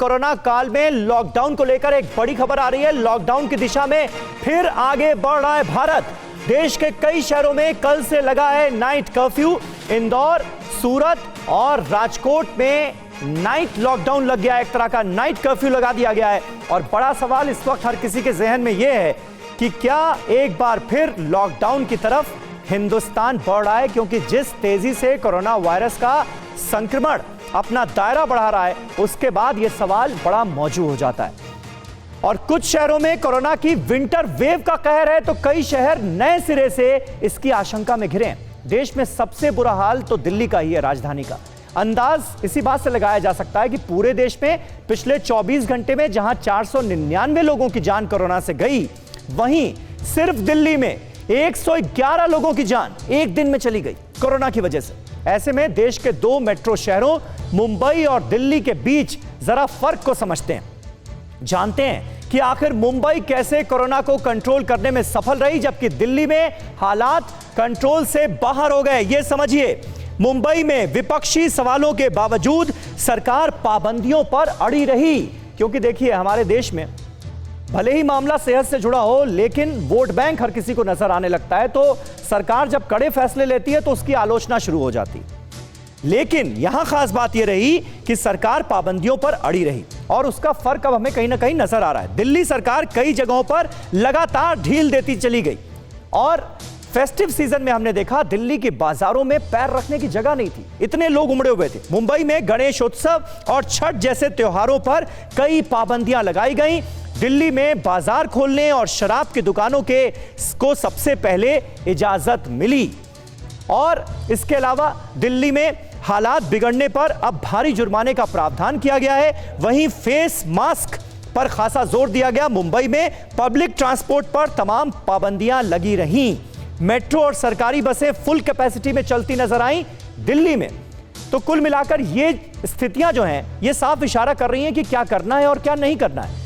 Corona काल में lockdown को लेकर एक बड़ी खबर आ रही है। लॉकडाउन की दिशा में फिर आगे बढ़ रहा है भारत। देश के कई शहरों में कल से लगा है नाइट कर्फ्यू। इंदौर, सूरत और राजकोट में नाइट लॉकडाउन लग गया है, एक तरह का नाइट कर्फ्यू लगा दिया गया है। और बड़ा सवाल इस वक्त हर किसी के जहन में यह है कि क्या एक बार फिर लॉकडाउन की तरफ हिंदुस्तान बढ़ रहा है, क्योंकि जिस तेजी से कोरोना वायरस का संक्रमण अपना दायरा बढ़ा रहा है, उसके बाद यह सवाल बड़ा मौजूद हो जाता है। और कुछ शहरों में कोरोना की विंटर वेव का कहर है, तो कई शहर नए सिरे से इसकी आशंका में घिरे हैं। देश में सबसे बुरा हाल तो दिल्ली का ही है, राजधानी का। अंदाज इसी बात से लगाया जा सकता है कि पूरे देश में पिछले 24 घंटे में जहां 499 लोगों की जान कोरोना से गई, वहीं सिर्फ दिल्ली में 111 लोगों की जान एक दिन में चली गई कोरोना की वजह से। ऐसे में देश के दो मेट्रो शहरों मुंबई और दिल्ली के बीच जरा फर्क को समझते हैं, जानते हैं कि आखिर मुंबई कैसे कोरोना को कंट्रोल करने में सफल रही, जबकि दिल्ली में हालात कंट्रोल से बाहर हो गए। यह समझिए, मुंबई में विपक्षी सवालों के बावजूद सरकार पाबंदियों पर अड़ी रही। क्योंकि देखिए, हमारे देश में भले ही मामला सेहत से जुड़ा हो, लेकिन वोट बैंक हर किसी को नजर आने लगता है। तो सरकार जब कड़े फैसले लेती है तो उसकी आलोचना शुरू हो जाती। लेकिन यहां खास बात यह रही कि सरकार पाबंदियों पर अड़ी रही, और उसका फर्क अब हमें कहीं ना कहीं नजर आ रहा है। दिल्ली सरकार कई जगहों पर लगातार ढील देती चली गई, और फेस्टिव सीजन में हमने देखा दिल्ली के बाजारों में पैर रखने की जगह नहीं थी, इतने लोग उमड़े हुए थे। मुंबई में गणेश उत्सव और छठ जैसे त्योहारों पर कई पाबंदियां लगाई गई। दिल्ली में बाजार खोलने और शराब की दुकानों को सबसे पहले इजाजत मिली, और इसके अलावा दिल्ली में हालात बिगड़ने पर अब भारी जुर्माने का प्रावधान किया गया है। वहीं फेस मास्क पर खासा जोर दिया गया। मुंबई में पब्लिक ट्रांसपोर्ट पर तमाम पाबंदियां लगी रहीं। मेट्रो और सरकारी बसें फुल कैपेसिटी में चलती नजर आई दिल्ली में। तो कुल मिलाकर ये स्थितियां जो हैं, ये साफ इशारा कर रही हैं कि क्या करना है और क्या नहीं करना है।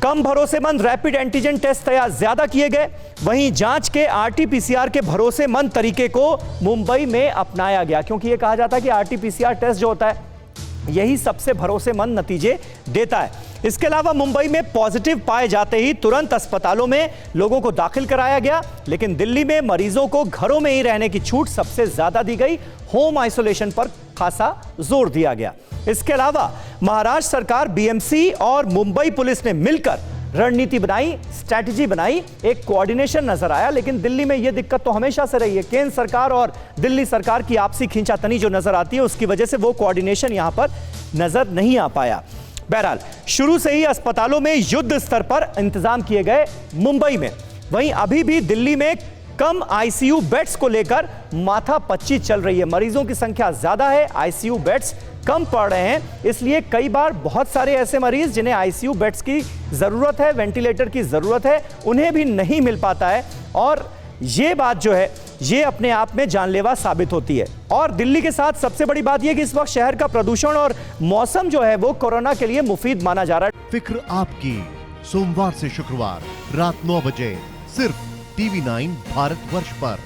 कम भरोसेमंद रैपिड एंटीजन टेस्ट ज्यादा किए गए। वहीं जांच के आरटी-पीसीआर के भरोसेमंद तरीके को मुंबई में अपनाया गया, क्योंकि यह कहा जाता है कि आरटी-पीसीआर टेस्ट जो होता है, यही सबसे भरोसेमंद नतीजे देता है। इसके अलावा मुंबई में पॉजिटिव पाए जाते ही तुरंत अस्पतालों में लोगों को दाखिल कराया गया। लेकिन दिल्ली में मरीजों को घरों में ही रहने की छूट सबसे ज्यादा दी गई। होम आइसोलेशन पर खासा जोर दिया गया। इसके अलावा महाराष्ट्र सरकार, बीएमसी और मुंबई पुलिस ने मिलकर रणनीति बनाई, स्ट्रैटेजी बनाई, एक कोऑर्डिनेशन नजर आया। लेकिन दिल्ली में यह दिक्कत तो हमेशा से रही है, केंद्र सरकार और दिल्ली सरकार की आपसी खींचातनी जो नजर आती है, उसकी वजह से वो कोऑर्डिनेशन यहां पर नजर नहीं आ पाया। बहरहाल, शुरू से ही अस्पतालों में युद्ध स्तर पर इंतजाम किए गए मुंबई में। वहीं अभी भी दिल्ली में कम आईसीयू बेड्स को लेकर माथापच्ची चल रही है। मरीजों की संख्या ज्यादा है, आईसीयू बेड्स कम पड़ रहे हैं। इसलिए कई बार बहुत सारे ऐसे मरीज जिन्हें आईसीयू बेड्स की जरूरत है, वेंटिलेटर की जरूरत है, उन्हें भी नहीं मिल पाता है। और ये बात जो है, ये अपने आप में जानलेवा साबित होती है। और दिल्ली के साथ सबसे बड़ी बात यह कि इस वक्त शहर का प्रदूषण और मौसम जो है वो कोरोना के लिए मुफीद माना जा रहा है। फिक्र आपकी, सोमवार से शुक्रवार रात 9 बजे सिर्फ टीवी 9 भारतवर्ष पर।